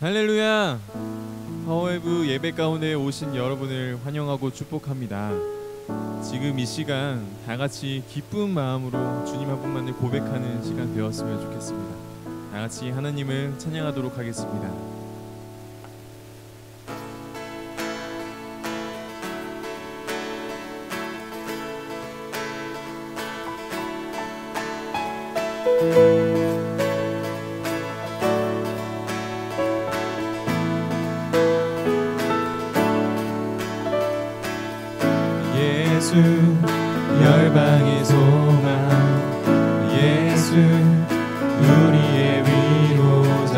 할렐루야! 파워웨브 예배 가운데 오신 여러분을 환영하고 축복합니다. 지금 이 시간 다 같이 기쁜 마음으로 주님 한 분만을 고백하는 시간 되었으면 좋겠습니다. 다 같이 하나님을 찬양하도록 하겠습니다. 예수 열방의 소망, 예수 우리의 위로자,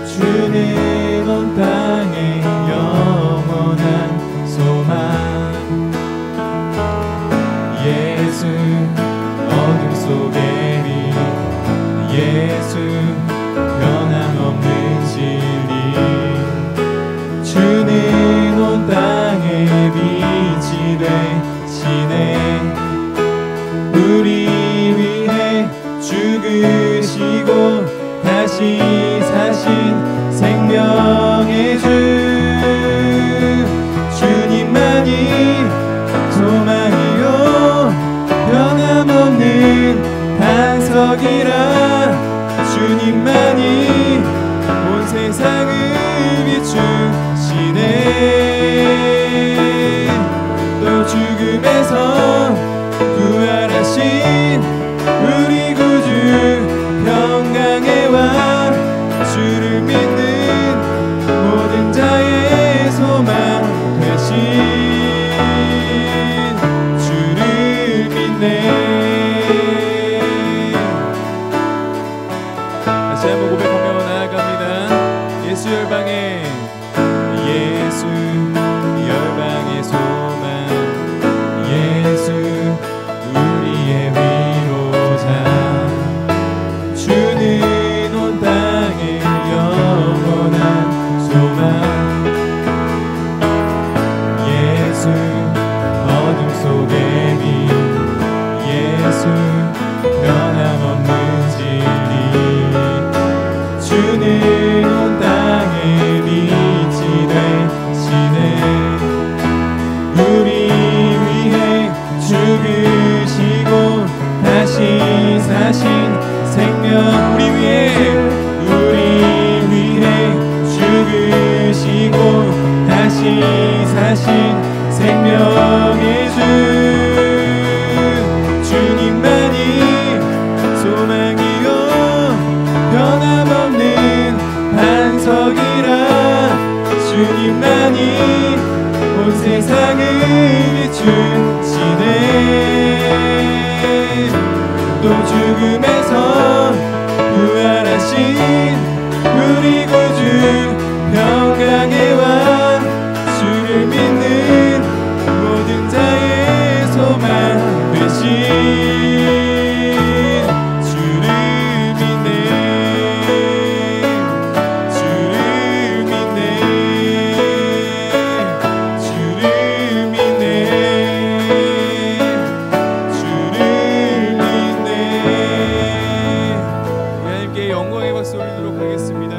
주는 온 땅의 영원한 소망. 예수 어둠 속의 빛, 예수 변함없는 진리, 주는 온 땅의 빛이 되시네. 우리 위해 죽으시고 다시 사신 생명의 주, 주님만이 소망이요 변함없는 반석이라, 주님만이 온 세상을 비추시네. 또 죽음에서 부활하신 우리 구주 평강의 왕, 주를 믿는 모든 자의 소망 되신 주를 믿네. 다시 한번 고백하며 나아갑니다. 예수 열방의, 예수 열방의 소망, 예수 우리의 위로자, 주는 온 땅의 영원한 소망. 예수 어둠 속의 빛, 예수 변함없는 진리, 주는 온 땅의 빛이 되시네. 우리 위해 죽으시고 다시 사신 생명, 우리 위해 죽으시고 다시 사신 생명의 주, 주님만이 소망이요 변함없는 반석이라, 주님만이 온 세상을 비추시네. 또 죽음에서 부활하신 우리 구주 평강의 왕, 주를 믿는 모든 자의 소망 되신 주를 믿네. 주를 믿네. 주를 믿네. 주를 믿네. 하나님께 영광의 박수 올리도록 하겠습니다.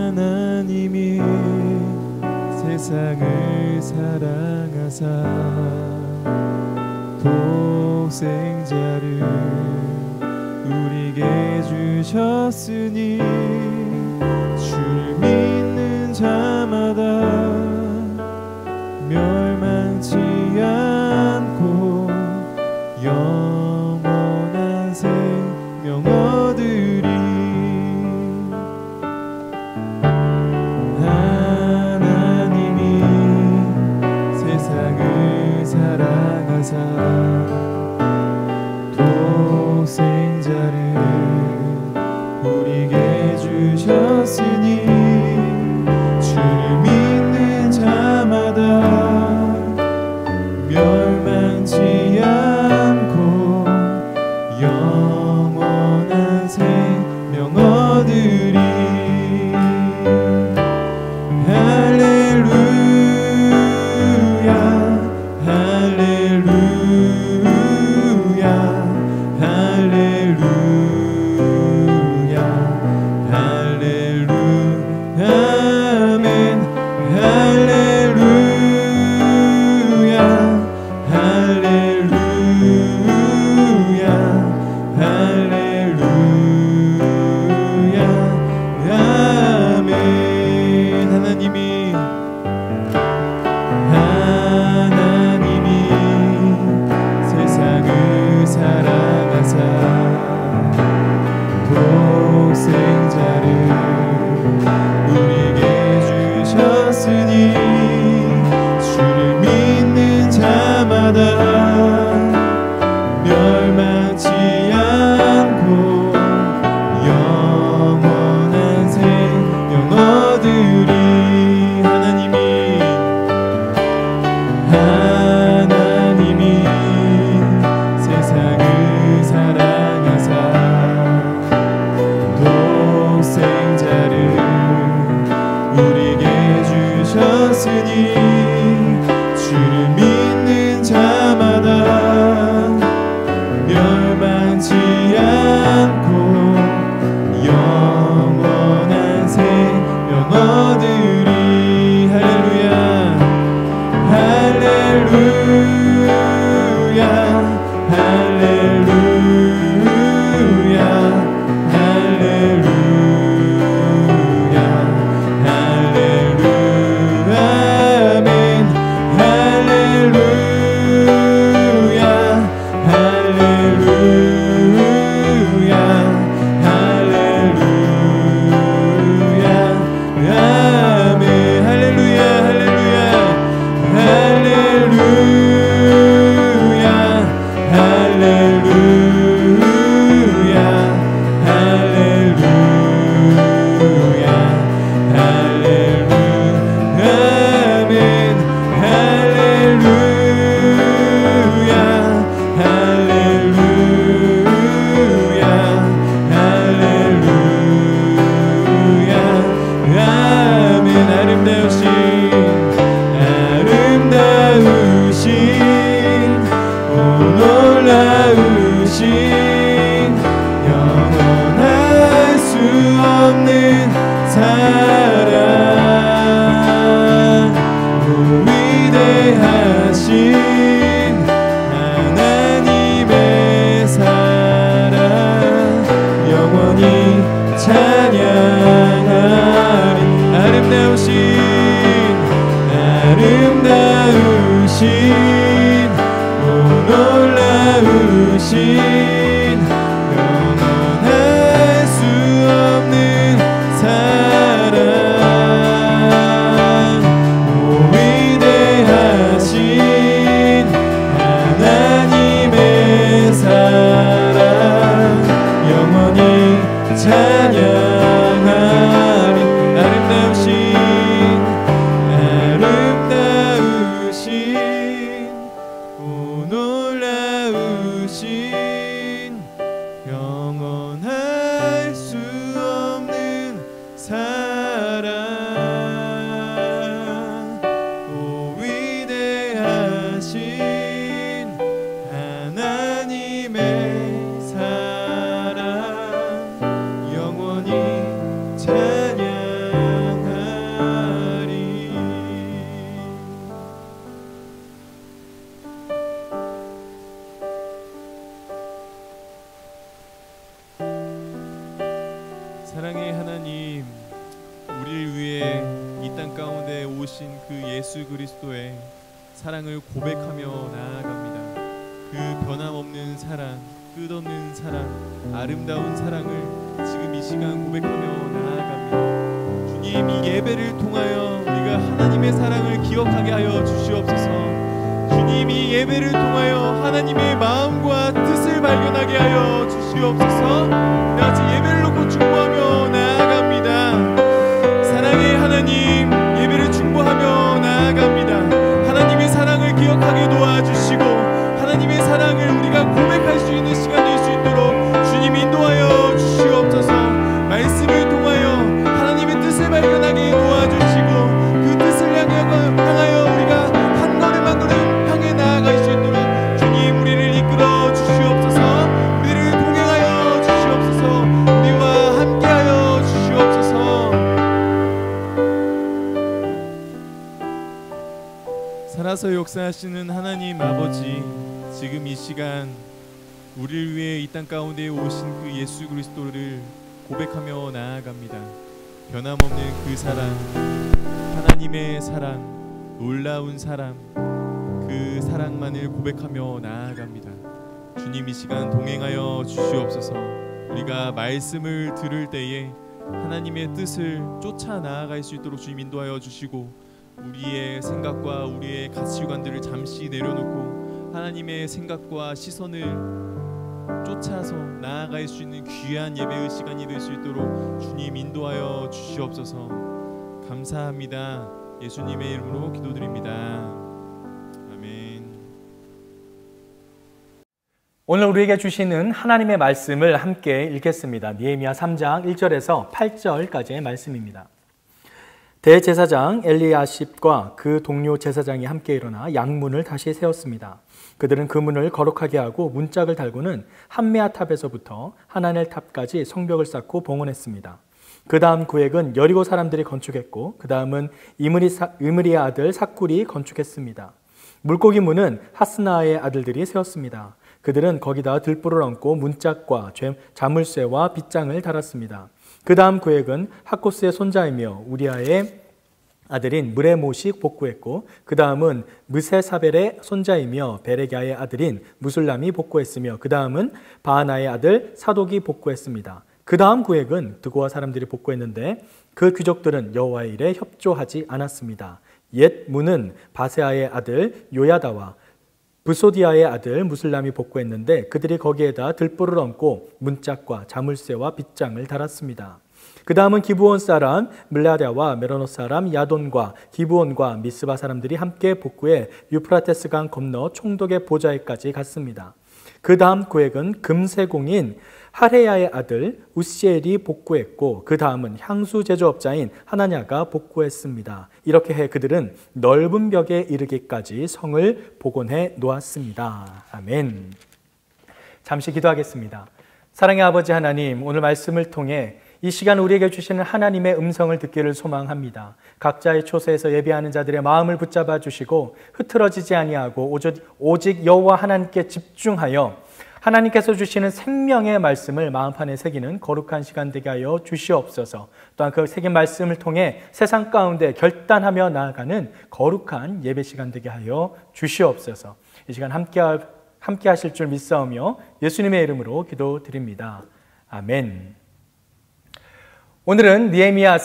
하나님이 세상을 사랑하사 독생자를 우리에게 주셨으니, 주를 믿는 자마다 멸망치 않고 영원한 생명 얻으리. 하나님이 세상을 사랑하사 독생자를 우리에게 주셨으니, 주를 믿는 자마다 자마다 멸망치 않고 영원한 생명 얻으리. 하나님이 세상을 사랑하사 독생자를 우리에게 주셨으니 주를 믿는 자마다 멸망치 않고 영원한 생명 얻으리. 할렐루야 할렐루야 할렐루야 할렐루야 할렐루야 아멘. 할렐루야 할렐루야 할렐루야 아멘. 할렐루야 할렐루야 할렐루야 할렐루야 할렐루야 할렐루야 아멘. 할렐루야 할렐루야 할렐루야 아멘. 아름다우신 오 놀라우신 영원할 수 없는 사랑 오 위대하신 하나님의 사랑 영원히 찬양하리. 아름다우신 오 놀라우신 영원할 수 없는 사랑 오 위대하신 하나님의 사랑 영원히 찬양하리. 아름다우신 오 놀라우신 영원할 수 없는 사랑 오 위대하신 하나님의 사랑 영원히 찬양하리. 사랑의 하나님, 우리를 위해 이 땅 가운데 오신 그 예수 그리스도의 사랑을 고백하며 나아갑니다. 그 변함없는 사랑, 끝없는 사랑, 아름다운 사랑을 지금 이 시간 고백하며 나아갑니다. 주님, 이 예배를 통하여 우리가 하나님의 사랑을 기억하게 하여 주시옵소서. 주님, 이 예배를 통하여 하나님의 마음과 뜻을 발견하게 하여 주시옵소서. 같이 예배를 놓고 중보하며 나아갑니다. 사랑의 하나님, 예배를 중보하며 나아갑니다. 하나님의 사랑을 기억하게 도와주시고 하나님의 사랑을 우리가 고백할 수 있는 시간 될 수 있도록 주님 인도하여 주시옵소서. 말씀을 통하여 하나님의 뜻을 발견하게 도와주시고 그 뜻을 향하여 우리가 한 걸음 한 걸음 향해 나아갈 수 있도록 주님 우리를 이끌어 주시옵소서. 우리를 동행하여 주시옵소서. 우리와 함께하여 주시옵소서. 살아서 역사하시는 하나님 아버지, 지금 이 시간 우리를 위해 이 땅 가운데 오신 그 예수 그리스도를 고백하며 나아갑니다. 변함없는 그 사랑, 하나님의 사랑, 놀라운 사랑, 그 사랑만을 고백하며 나아갑니다. 주님, 이 시간 동행하여 주시옵소서. 우리가 말씀을 들을 때에 하나님의 뜻을 쫓아 나아갈 수 있도록 주님 인도하여 주시고 우리의 생각과 우리의 가치관들을 잠시 내려놓고 하나님의 생각과 시선을 쫓아서 나아갈 수 있는 귀한 예배의 시간이 될 수 있도록 주님 인도하여 주시옵소서. 감사합니다. 예수님의 이름으로 기도드립니다. 아멘. 오늘 우리에게 주시는 하나님의 말씀을 함께 읽겠습니다. 느헤미야 3장 1절에서 8절까지의 말씀입니다. 대제사장 엘리야십과 그 동료 제사장이 함께 일어나 양문을 다시 세웠습니다. 그들은 그 문을 거룩하게 하고 문짝을 달고는 한메아 탑에서부터 하나넬 탑까지 성벽을 쌓고 봉헌했습니다. 그 다음 구획은 여리고 사람들이 건축했고 그 다음은 이므리의 아들 삭굴이 건축했습니다. 물고기 문은 하스나의 아들들이 세웠습니다. 그들은 거기다 들불을 얹고 문짝과 자물쇠와 빗장을 달았습니다. 그 다음 구획은 하코스의 손자이며 우리아의 아들인 무레못이 복구했고 그 다음은 무세사벨의 손자이며 베레갸의 아들인 무술람이 복구했으며 그 다음은 바하나의 아들 사독이 복구했습니다. 그 다음 구획은 드고아 사람들이 복구했는데 그 귀족들은 여호와의 일에 협조하지 않았습니다. 옛 문은 바세아의 아들 요야다와 부소디아의 아들 무술람이 복구했는데 그들이 거기에다 들불을 얹고 문짝과 자물쇠와 빗장을 달았습니다. 그 다음은 기브온 사람 밀라랴와 메로노 사람 야돈과 기브온과 미스바 사람들이 함께 복구해 유프라테스 강 건너 총독의 보좌에까지 갔습니다. 그 다음 구획은 금세공인 하레야의 아들 우시엘이 복구했고 그 다음은 향수 제조업자인 하나냐가 복구했습니다. 이렇게 해 그들은 넓은 벽에 이르기까지 성을 복원해 놓았습니다. 아멘. 잠시 기도하겠습니다. 사랑의 아버지 하나님, 오늘 말씀을 통해 이 시간 우리에게 주시는 하나님의 음성을 듣기를 소망합니다. 각자의 초소에서 예배하는 자들의 마음을 붙잡아 주시고 흐트러지지 아니하고 오직 여호와 하나님께 집중하여 하나님께서 주시는 생명의 말씀을 마음판에 새기는 거룩한 시간 되게 하여 주시옵소서. 또한 그 새긴 말씀을 통해 세상 가운데 결단하며 나아가는 거룩한 예배 시간 되게 하여 주시옵소서. 이 시간 함께 하실 줄 믿사오며 예수님의 이름으로 기도드립니다. 아멘. 오늘은 느헤미야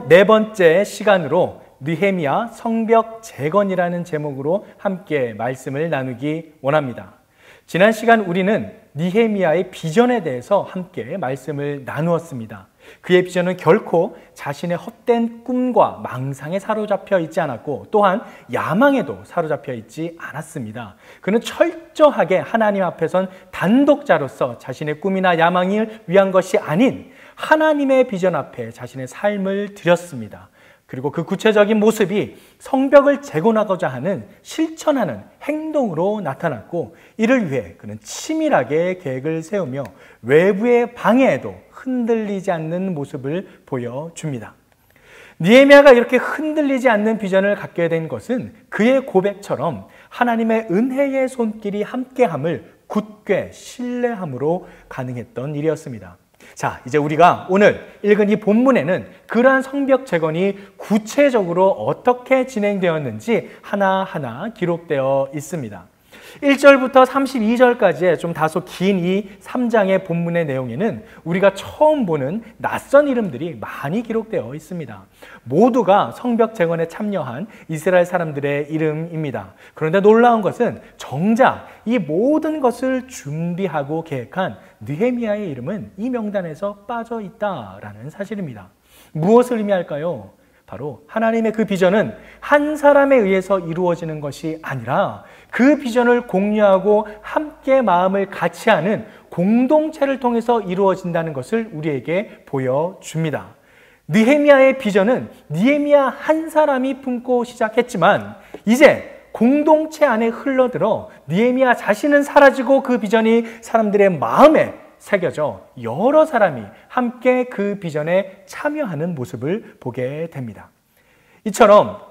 네 번째 시간으로 느헤미야 성벽 재건이라는 제목으로 함께 말씀을 나누기 원합니다. 지난 시간 우리는 느헤미야의 비전에 대해서 함께 말씀을 나누었습니다. 그의 비전은 결코 자신의 헛된 꿈과 망상에 사로잡혀 있지 않았고 또한 야망에도 사로잡혀 있지 않았습니다. 그는 철저하게 하나님 앞에선 단독자로서 자신의 꿈이나 야망을 위한 것이 아닌 하나님의 비전 앞에 자신의 삶을 드렸습니다. 그리고 그 구체적인 모습이 성벽을 재건하고자 하는 실천하는 행동으로 나타났고 이를 위해 그는 치밀하게 계획을 세우며 외부의 방해에도 흔들리지 않는 모습을 보여줍니다. 느헤미야가 이렇게 흔들리지 않는 비전을 갖게 된 것은 그의 고백처럼 하나님의 은혜의 손길이 함께함을 굳게 신뢰함으로 가능했던 일이었습니다. 자, 이제 우리가 오늘 읽은 이 본문에는 그러한 성벽 재건이 구체적으로 어떻게 진행되었는지 하나하나 기록되어 있습니다. 1절부터 32절까지의 좀 다소 긴 이 3장의 본문의 내용에는 우리가 처음 보는 낯선 이름들이 많이 기록되어 있습니다. 모두가 성벽 재건에 참여한 이스라엘 사람들의 이름입니다. 그런데 놀라운 것은 정작 이 모든 것을 준비하고 계획한 느헤미야의 이름은 이 명단에서 빠져 있다라는 사실입니다. 무엇을 의미할까요? 바로 하나님의 그 비전은 한 사람에 의해서 이루어지는 것이 아니라 그 비전을 공유하고 함께 마음을 같이 하는 공동체를 통해서 이루어진다는 것을 우리에게 보여줍니다. 느헤미야의 비전은 느헤미야 한 사람이 품고 시작했지만 이제 공동체 안에 흘러들어 느헤미야 자신은 사라지고 그 비전이 사람들의 마음에 새겨져 여러 사람이 함께 그 비전에 참여하는 모습을 보게 됩니다. 이처럼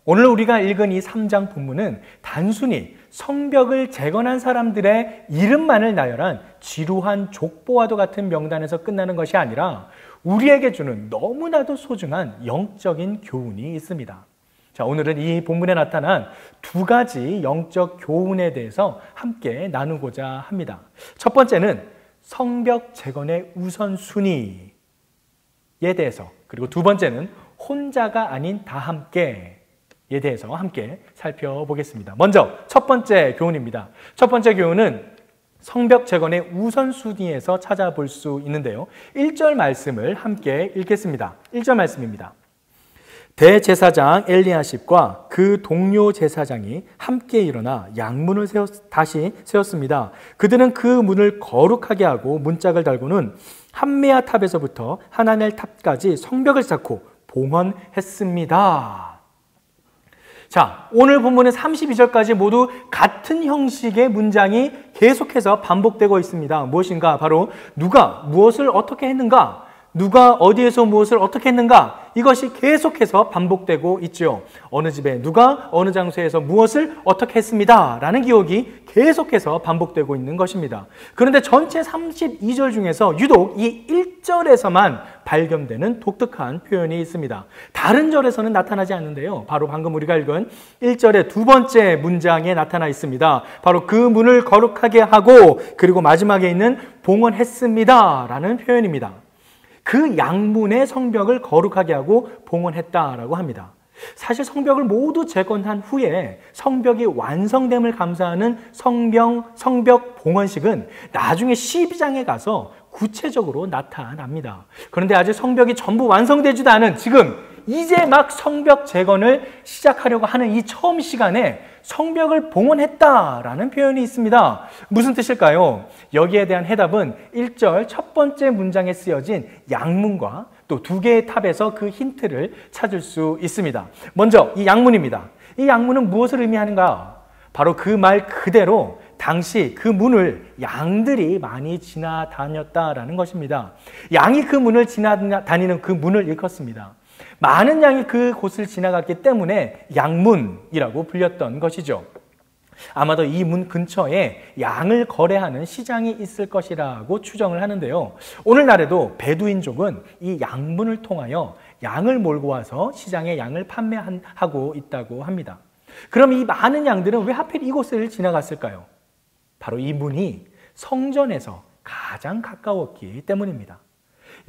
오늘 우리가 읽은 이 3장 본문은 단순히 성벽을 재건한 사람들의 이름만을 나열한 지루한 족보와도 같은 명단에서 끝나는 것이 아니라 우리에게 주는 너무나도 소중한 영적인 교훈이 있습니다. 자, 오늘은 이 본문에 나타난 두 가지 영적 교훈에 대해서 함께 나누고자 합니다. 첫 번째는 성벽 재건의 우선순위에 대해서, 그리고 두 번째는 혼자가 아닌 다 함께에 대해서 함께 살펴보겠습니다. 먼저 첫 번째 교훈입니다. 첫 번째 교훈은 성벽 재건의 우선순위에서 찾아볼 수 있는데요. 1절 말씀을 함께 읽겠습니다. 1절 말씀입니다. 대제사장 엘리야십과 그 동료 제사장이 함께 일어나 양문을 다시 세웠습니다. 그들은 그 문을 거룩하게 하고 문짝을 달고는 한메아 탑에서부터 하나넬 탑까지 성벽을 쌓고 봉헌했습니다. 자, 오늘 본문의 32절까지 모두 같은 형식의 문장이 계속해서 반복되고 있습니다. 무엇인가? 바로 누가 무엇을 어떻게 했는가? 누가 어디에서 무엇을 어떻게 했는가? 이것이 계속해서 반복되고 있죠. 어느 집에 누가 어느 장소에서 무엇을 어떻게 했습니다 라는 기억이 계속해서 반복되고 있는 것입니다. 그런데 전체 32절 중에서 유독 이 1절에서만 발견되는 독특한 표현이 있습니다. 다른 절에서는 나타나지 않는데요. 바로 방금 우리가 읽은 1절의 두 번째 문장에 나타나 있습니다. 바로 그 문을 거룩하게 하고 그리고 마지막에 있는 봉헌했습니다 라는 표현입니다. 그 양문의 성벽을 거룩하게 하고 봉헌했다라고 합니다. 사실 성벽을 모두 재건한 후에 성벽이 완성됨을 감사하는 성벽 봉헌식은 나중에 12장에 가서 구체적으로 나타납니다. 그런데 아직 성벽이 전부 완성되지도 않은 지금 이제 막 성벽 재건을 시작하려고 하는 이 처음 시간에 성벽을 봉헌했다라는 표현이 있습니다. 무슨 뜻일까요? 여기에 대한 해답은 1절 첫 번째 문장에 쓰여진 양문과 또 두 개의 탑에서 그 힌트를 찾을 수 있습니다. 먼저 이 양문입니다. 이 양문은 무엇을 의미하는가? 바로 그 말 그대로 당시 그 문을 양들이 많이 지나다녔다라는 것입니다. 양이 그 문을 지나다니는 그 문을 일컫습니다. 많은 양이 그 곳을 지나갔기 때문에 양문이라고 불렸던 것이죠. 아마도 이 문 근처에 양을 거래하는 시장이 있을 것이라고 추정을 하는데요. 오늘날에도 베두인족은 이 양문을 통하여 양을 몰고 와서 시장에 양을 판매하고 있다고 합니다. 그럼 이 많은 양들은 왜 하필 이곳을 지나갔을까요? 바로 이 문이 성전에서 가장 가까웠기 때문입니다.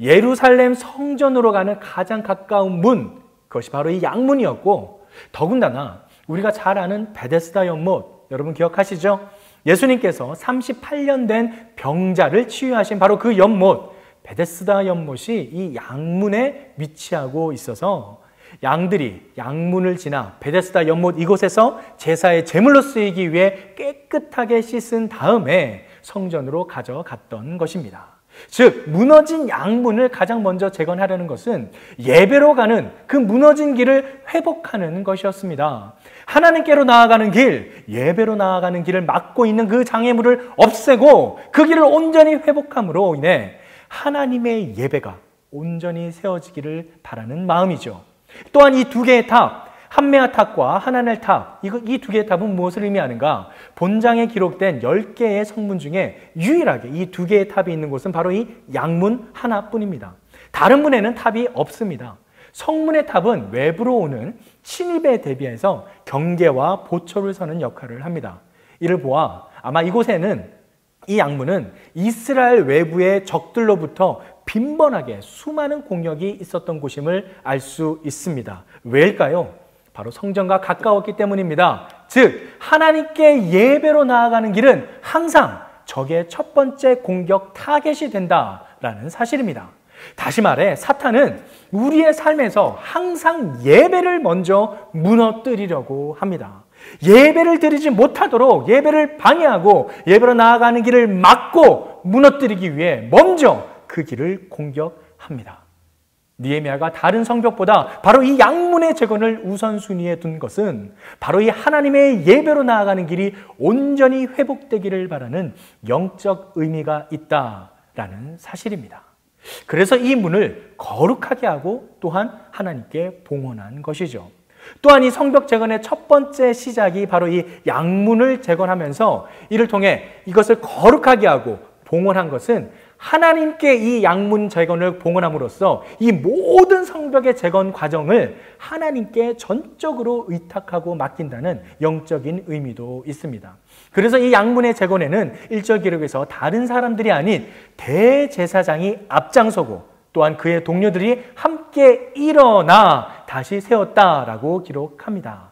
예루살렘 성전으로 가는 가장 가까운 문, 그것이 바로 이 양문이었고, 더군다나 우리가 잘 아는 베데스다 연못, 여러분 기억하시죠? 예수님께서 38년 된 병자를 치유하신 바로 그 연못, 베데스다 연못이 이 양문에 위치하고 있어서 양들이 양문을 지나 베데스다 연못 이곳에서 제사의 제물로 쓰이기 위해 깨끗하게 씻은 다음에 성전으로 가져갔던 것입니다. 즉 무너진 양문을 가장 먼저 재건하려는 것은 예배로 가는 그 무너진 길을 회복하는 것이었습니다. 하나님께로 나아가는 길, 예배로 나아가는 길을 막고 있는 그 장애물을 없애고 그 길을 온전히 회복함으로 인해 하나님의 예배가 온전히 세워지기를 바라는 마음이죠. 또한 이 두 개의 탑, 한메아 탑과 하나넬 탑, 이 두 개의 탑은 무엇을 의미하는가? 본장에 기록된 10개의 성문 중에 유일하게 이 두 개의 탑이 있는 곳은 바로 이 양문 하나뿐입니다. 다른 문에는 탑이 없습니다. 성문의 탑은 외부로 오는 침입에 대비해서 경계와 보초를 서는 역할을 합니다. 이를 보아 아마 이곳에는 이 양문은 이스라엘 외부의 적들로부터 빈번하게 수많은 공격이 있었던 곳임을 알 수 있습니다. 왜일까요? 바로 성전과 가까웠기 때문입니다. 즉 하나님께 예배로 나아가는 길은 항상 적의 첫 번째 공격 타겟이 된다라는 사실입니다. 다시 말해 사탄은 우리의 삶에서 항상 예배를 먼저 무너뜨리려고 합니다. 예배를 드리지 못하도록 예배를 방해하고 예배로 나아가는 길을 막고 무너뜨리기 위해 먼저 그 길을 공격합니다. 느헤미야가 다른 성벽보다 바로 이 양문의 재건을 우선순위에 둔 것은 바로 이 하나님의 예배로 나아가는 길이 온전히 회복되기를 바라는 영적 의미가 있다라는 사실입니다. 그래서 이 문을 거룩하게 하고 또한 하나님께 봉헌한 것이죠. 또한 이 성벽 재건의 첫 번째 시작이 바로 이 양문을 재건하면서 이를 통해 이것을 거룩하게 하고 봉헌한 것은 하나님께 이 양문 재건을 봉헌함으로써 이 모든 성벽의 재건 과정을 하나님께 전적으로 의탁하고 맡긴다는 영적인 의미도 있습니다. 그래서 이 양문의 재건에는 1절 기록에서 다른 사람들이 아닌 대제사장이 앞장서고 또한 그의 동료들이 함께 일어나 다시 세웠다라고 기록합니다.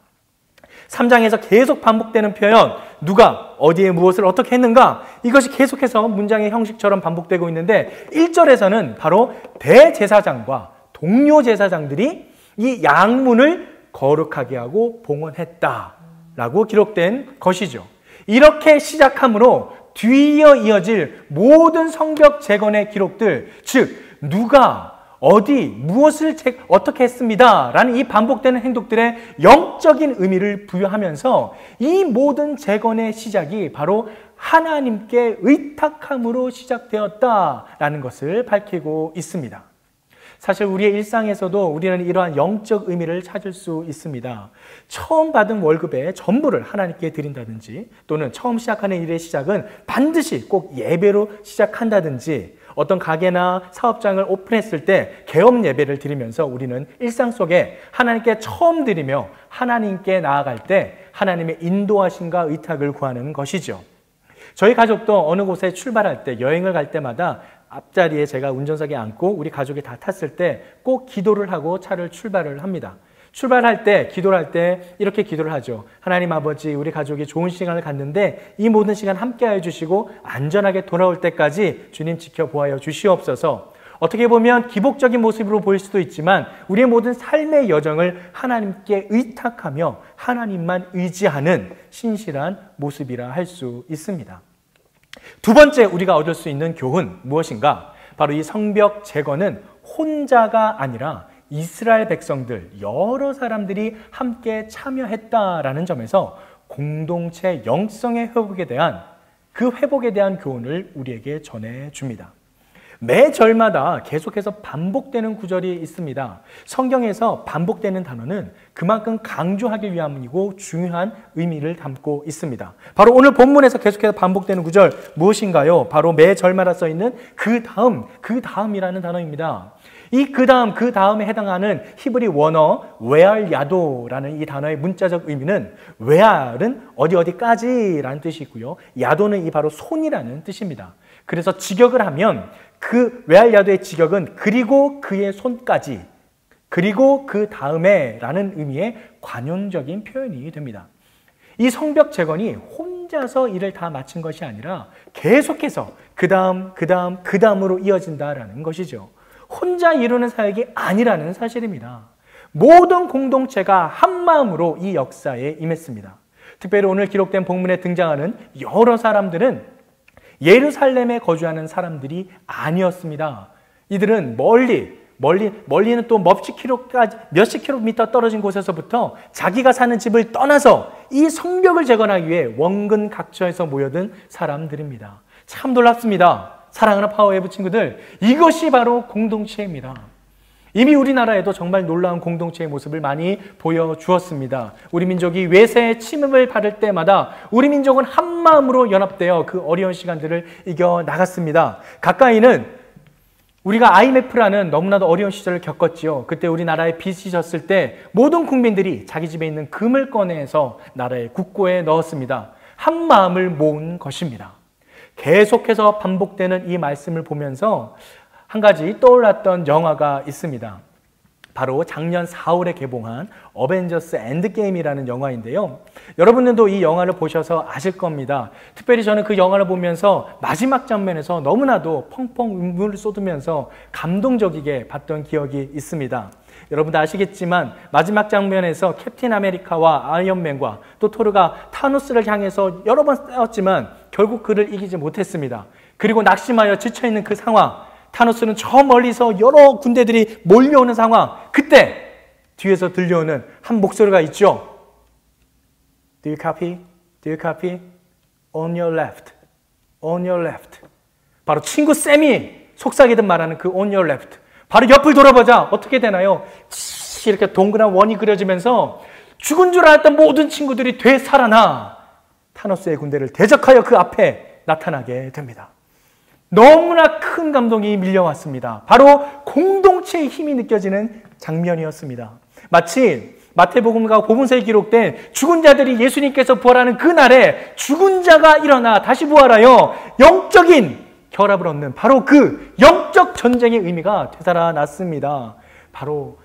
3장에서 계속 반복되는 표현, 누가 어디에 무엇을 어떻게 했는가, 이것이 계속해서 문장의 형식처럼 반복되고 있는데 1절에서는 바로 대제사장과 동료 제사장들이 이 양문을 거룩하게 하고 봉헌했다라고 기록된 것이죠. 이렇게 시작하므로 뒤이어 이어질 모든 성벽 재건의 기록들, 즉 누가 어디 무엇을 어떻게 했습니다 라는 이 반복되는 행동들의 영적인 의미를 부여하면서 이 모든 재건의 시작이 바로 하나님께 의탁함으로 시작되었다라는 것을 밝히고 있습니다. 사실 우리의 일상에서도 우리는 이러한 영적 의미를 찾을 수 있습니다. 처음 받은 월급의 전부를 하나님께 드린다든지, 또는 처음 시작하는 일의 시작은 반드시 꼭 예배로 시작한다든지, 어떤 가게나 사업장을 오픈했을 때 개업 예배를 드리면서 우리는 일상 속에 하나님께 처음 드리며 하나님께 나아갈 때 하나님의 인도하심과 의탁을 구하는 것이죠. 저희 가족도 어느 곳에 출발할 때, 여행을 갈 때마다 앞자리에 제가 운전석에 앉고 우리 가족이 다 탔을 때 꼭 기도를 하고 차를 출발을 합니다. 출발할 때, 기도를 할 때 이렇게 기도를 하죠. 하나님 아버지, 우리 가족이 좋은 시간을 갖는데 이 모든 시간 함께하여 주시고 안전하게 돌아올 때까지 주님 지켜보아여 주시옵소서. 어떻게 보면 기복적인 모습으로 보일 수도 있지만 우리의 모든 삶의 여정을 하나님께 의탁하며 하나님만 의지하는 신실한 모습이라 할 수 있습니다. 두 번째 우리가 얻을 수 있는 교훈 무엇인가? 바로 이 성벽 재건은 혼자가 아니라 이스라엘 백성들, 여러 사람들이 함께 참여했다라는 점에서 공동체 영성의 회복에 대한, 그 회복에 대한 교훈을 우리에게 전해줍니다. 매 절마다 계속해서 반복되는 구절이 있습니다. 성경에서 반복되는 단어는 그만큼 강조하기 위함이고 중요한 의미를 담고 있습니다. 바로 오늘 본문에서 계속해서 반복되는 구절 무엇인가요? 바로 매 절마다 써있는 그 다음이라는 단어입니다. 이 그 다음에 해당하는 히브리 원어 웨알 야도라는 이 단어의 문자적 의미는, 웨알은 어디까지라는 뜻이 있고요, 야도는 이 바로 손이라는 뜻입니다. 그래서 직역을 하면 그 웨알 야도의 직역은 그리고 그의 손까지, 그리고 그 다음에 라는 의미의 관용적인 표현이 됩니다. 이 성벽 재건이 혼자서 일을 다 마친 것이 아니라 계속해서 그 다음으로 이어진다라는 것이죠. 혼자 이루는 사역이 아니라는 사실입니다. 모든 공동체가 한 마음으로 이 역사에 임했습니다. 특별히 오늘 기록된 본문에 등장하는 여러 사람들은 예루살렘에 거주하는 사람들이 아니었습니다. 이들은 멀리는 또 몇십 킬로미터 떨어진 곳에서부터 자기가 사는 집을 떠나서 이 성벽을 재건하기 위해 원근 각처에서 모여든 사람들입니다. 참 놀랍습니다. 사랑하는 파워웨이브 친구들, 이것이 바로 공동체입니다. 이미 우리나라에도 정말 놀라운 공동체의 모습을 많이 보여주었습니다. 우리 민족이 외세의 침입을 받을 때마다 우리 민족은 한마음으로 연합되어 그 어려운 시간들을 이겨나갔습니다. 가까이는 우리가 IMF라는 너무나도 어려운 시절을 겪었지요. 그때 우리나라에 빚이 졌을 때 모든 국민들이 자기 집에 있는 금을 꺼내서 나라의 국고에 넣었습니다. 한 마음을 모은 것입니다. 계속해서 반복되는 이 말씀을 보면서 한 가지 떠올랐던 영화가 있습니다. 바로 작년 4월에 개봉한 어벤져스 엔드게임이라는 영화인데요. 여러분들도 이 영화를 보셔서 아실 겁니다. 특별히 저는 그 영화를 보면서 마지막 장면에서 너무나도 펑펑 눈물을 쏟으면서 감동적이게 봤던 기억이 있습니다. 여러분도 아시겠지만 마지막 장면에서 캡틴 아메리카와 아이언맨과 또 토르가 타노스를 향해서 여러 번 싸웠지만 결국 그를 이기지 못했습니다. 그리고 낙심하여 지쳐있는 그 상황, 타노스는 저 멀리서 여러 군대들이 몰려오는 상황, 그때 뒤에서 들려오는 한 목소리가 있죠. Do you copy? Do you copy? On your left. On your left. 바로 친구 샘이 속삭이듯 말하는 그 on your left. 바로 옆을 돌아보자. 어떻게 되나요? 이렇게 동그란 원이 그려지면서 죽은 줄 알았던 모든 친구들이 되살아나 타노스의 군대를 대적하여 그 앞에 나타나게 됩니다. 너무나 큰 감동이 밀려왔습니다. 바로 공동체의 힘이 느껴지는 장면이었습니다. 마치 마태복음과 복음서에 기록된 죽은 자들이 예수님께서 부활하는 그날에 죽은 자가 일어나 다시 부활하여 영적인 결합을 얻는 바로 그 영적 전쟁의 의미가 되살아났습니다. 바로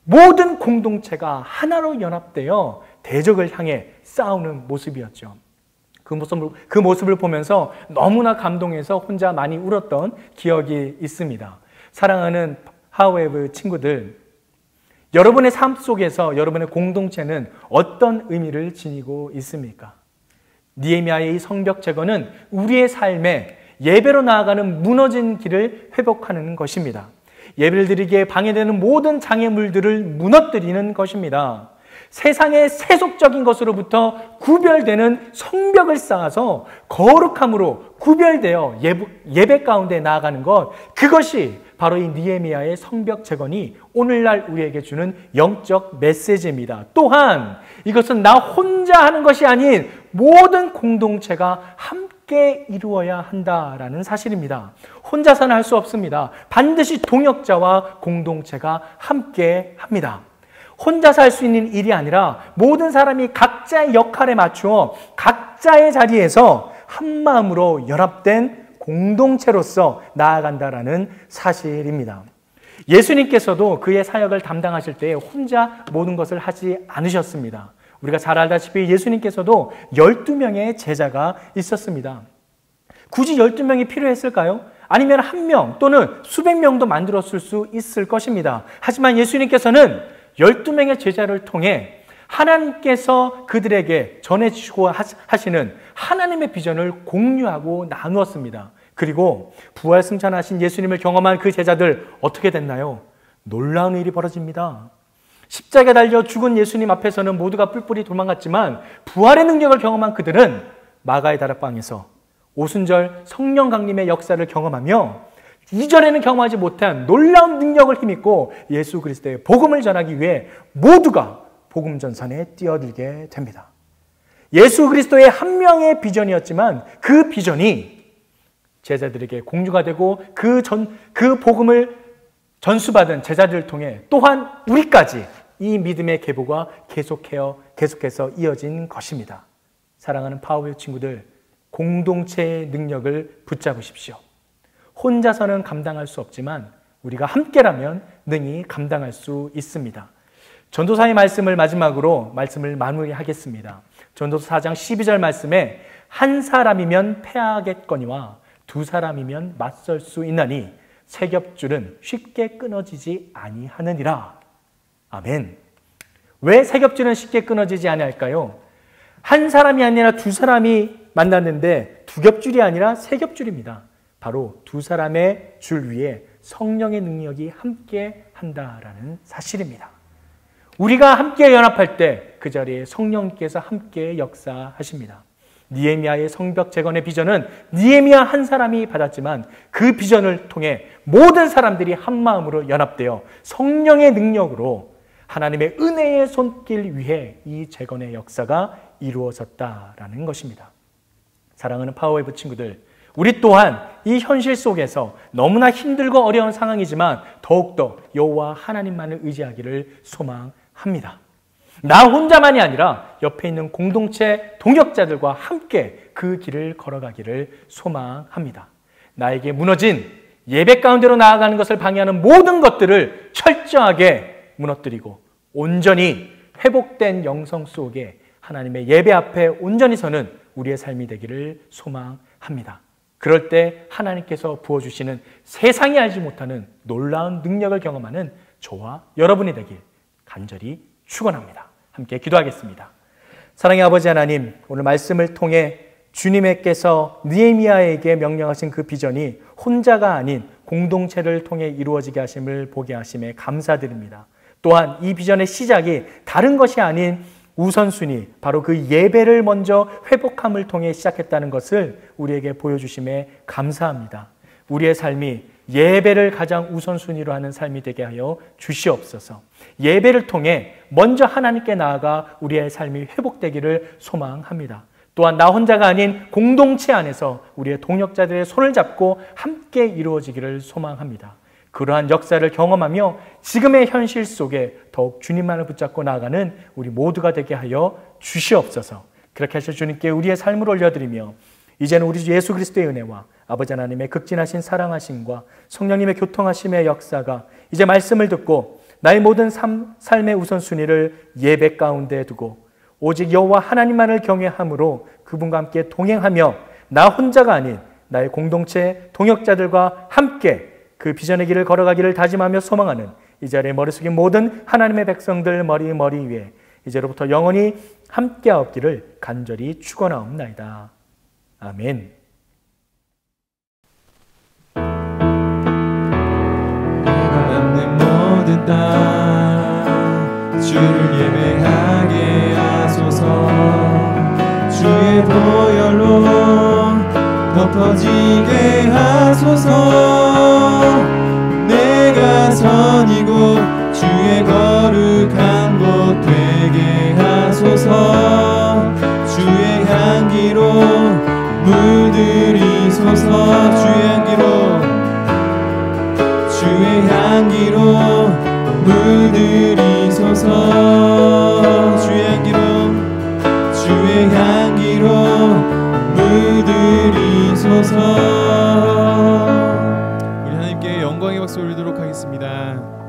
모든 공동체가 하나로 연합되어 대적을 향해 싸우는 모습이었죠. 그 모습을 보면서 너무나 감동해서 혼자 많이 울었던 기억이 있습니다. 사랑하는 하우웨브 친구들, 여러분의 삶 속에서 여러분의 공동체는 어떤 의미를 지니고 있습니까? 느헤미야의 이 성벽 제거는 우리의 삶에 예배로 나아가는 무너진 길을 회복하는 것입니다. 예배를 드리기에 방해되는 모든 장애물들을 무너뜨리는 것입니다. 세상의 세속적인 것으로부터 구별되는 성벽을 쌓아서 거룩함으로 구별되어 예배 가운데 나아가는 것, 그것이 바로 이 느헤미야의 성벽 재건이 오늘날 우리에게 주는 영적 메시지입니다. 또한 이것은 나 혼자 하는 것이 아닌 모든 공동체가 함께 이루어야 한다라는 사실입니다. 혼자서는 할 수 없습니다. 반드시 동역자와 공동체가 함께 합니다. 혼자서 할 수 있는 일이 아니라 모든 사람이 각자의 역할에 맞추어 각자의 자리에서 한 마음으로 연합된 공동체로서 나아간다라는 사실입니다. 예수님께서도 그의 사역을 담당하실 때 혼자 모든 것을 하지 않으셨습니다. 우리가 잘 알다시피 예수님께서도 12명의 제자가 있었습니다. 굳이 12명이 필요했을까요? 아니면 1명 또는 수백 명도 만들었을 수 있을 것입니다. 하지만 예수님께서는 12명의 제자를 통해 하나님께서 그들에게 전해주시고 하시는 하나님의 비전을 공유하고 나누었습니다. 그리고 부활 승천하신 예수님을 경험한 그 제자들 어떻게 됐나요? 놀라운 일이 벌어집니다. 십자가에 달려 죽은 예수님 앞에서는 모두가 뿔뿔이 도망갔지만 부활의 능력을 경험한 그들은 마가의 다락방에서 오순절 성령 강림의 역사를 경험하며 이전에는 경험하지 못한 놀라운 능력을 힘입고 예수 그리스도의 복음을 전하기 위해 모두가 복음 전선에 뛰어들게 됩니다. 예수 그리스도의 한 명의 비전이었지만 그 비전이 제자들에게 공유가 되고 그 복음을 전수받은 제자들을 통해 또한 우리까지 이 믿음의 계보가 계속해서 이어진 것입니다. 사랑하는 파워웨이 친구들, 공동체의 능력을 붙잡으십시오. 혼자서는 감당할 수 없지만 우리가 함께라면 능히 감당할 수 있습니다. 전도사의 말씀을 마지막으로 말씀을 마무리하겠습니다. 전도서 4장 12절 말씀에 한 사람이면 패하겠거니와 두 사람이면 맞설 수 있나니 세 겹줄은 쉽게 끊어지지 아니하느니라. 아멘. 왜 세 겹줄은 쉽게 끊어지지 아니할까요? 한 사람이 아니라 두 사람이 만났는데 두 겹줄이 아니라 세 겹줄입니다. 바로 두 사람의 줄 위에 성령의 능력이 함께 한다라는 사실입니다. 우리가 함께 연합할 때 그 자리에 성령께서 함께 역사하십니다. 느헤미야의 성벽 재건의 비전은 느헤미야 한 사람이 받았지만 그 비전을 통해 모든 사람들이 한 마음으로 연합되어 성령의 능력으로 하나님의 은혜의 손길 위에 이 재건의 역사가 이루어졌다라는 것입니다. 사랑하는 파워웨이브 친구들, 우리 또한 이 현실 속에서 너무나 힘들고 어려운 상황이지만 더욱더 여호와 하나님만을 의지하기를 소망합니다. 나 혼자만이 아니라 옆에 있는 공동체 동역자들과 함께 그 길을 걸어가기를 소망합니다. 나에게 무너진 예배 가운데로 나아가는 것을 방해하는 모든 것들을 철저하게 무너뜨리고 온전히 회복된 영성 속에 하나님의 예배 앞에 온전히 서는 우리의 삶이 되기를 소망합니다. 그럴 때 하나님께서 부어주시는 세상이 알지 못하는 놀라운 능력을 경험하는 저와 여러분이 되길 간절히 축원합니다. 함께 기도하겠습니다. 사랑의 아버지 하나님, 오늘 말씀을 통해 주님께서 느헤미야에게 명령하신 그 비전이 혼자가 아닌 공동체를 통해 이루어지게 하심을 보게 하심에 감사드립니다. 또한 이 비전의 시작이 다른 것이 아닌 우선순위, 바로 그 예배를 먼저 회복함을 통해 시작했다는 것을 우리에게 보여주심에 감사합니다. 우리의 삶이 예배를 가장 우선순위로 하는 삶이 되게 하여 주시옵소서. 예배를 통해 먼저 하나님께 나아가 우리의 삶이 회복되기를 소망합니다. 또한 나 혼자가 아닌 공동체 안에서 우리의 동역자들의 손을 잡고 함께 이루어지기를 소망합니다. 그러한 역사를 경험하며 지금의 현실 속에 더욱 주님만을 붙잡고 나아가는 우리 모두가 되게 하여 주시옵소서. 그렇게 하실 주님께 우리의 삶을 올려드리며 이제는 우리 주 예수 그리스도의 은혜와 아버지 하나님의 극진하신 사랑하심과 성령님의 교통하심의 역사가 이제 말씀을 듣고 나의 모든 삶의 우선순위를 예배 가운데 두고 오직 여호와 하나님만을 경외함으로 그분과 함께 동행하며 나 혼자가 아닌 나의 공동체 동역자들과 함께 그 비전의 길을 걸어가기를 다짐하며 소망하는 이 자리에 머리 숙인 모든 하나님의 백성들 머리 위에 이제로부터 영원히 함께하옵기를 간절히 축원하옵나이다. 아멘. 남는 모든 땅 주를 예배하게 하소서. 주의 보혈로 덮어지게 하소서. 내가 선이고 주의 거룩한 곳 되게 하소서. 주의 향기로 물들이소서. 주의 향기로 물들이소서. 주의 향기로 물들이소서. 우리 하나님께 영광의 박수 올리도록 하겠습니다.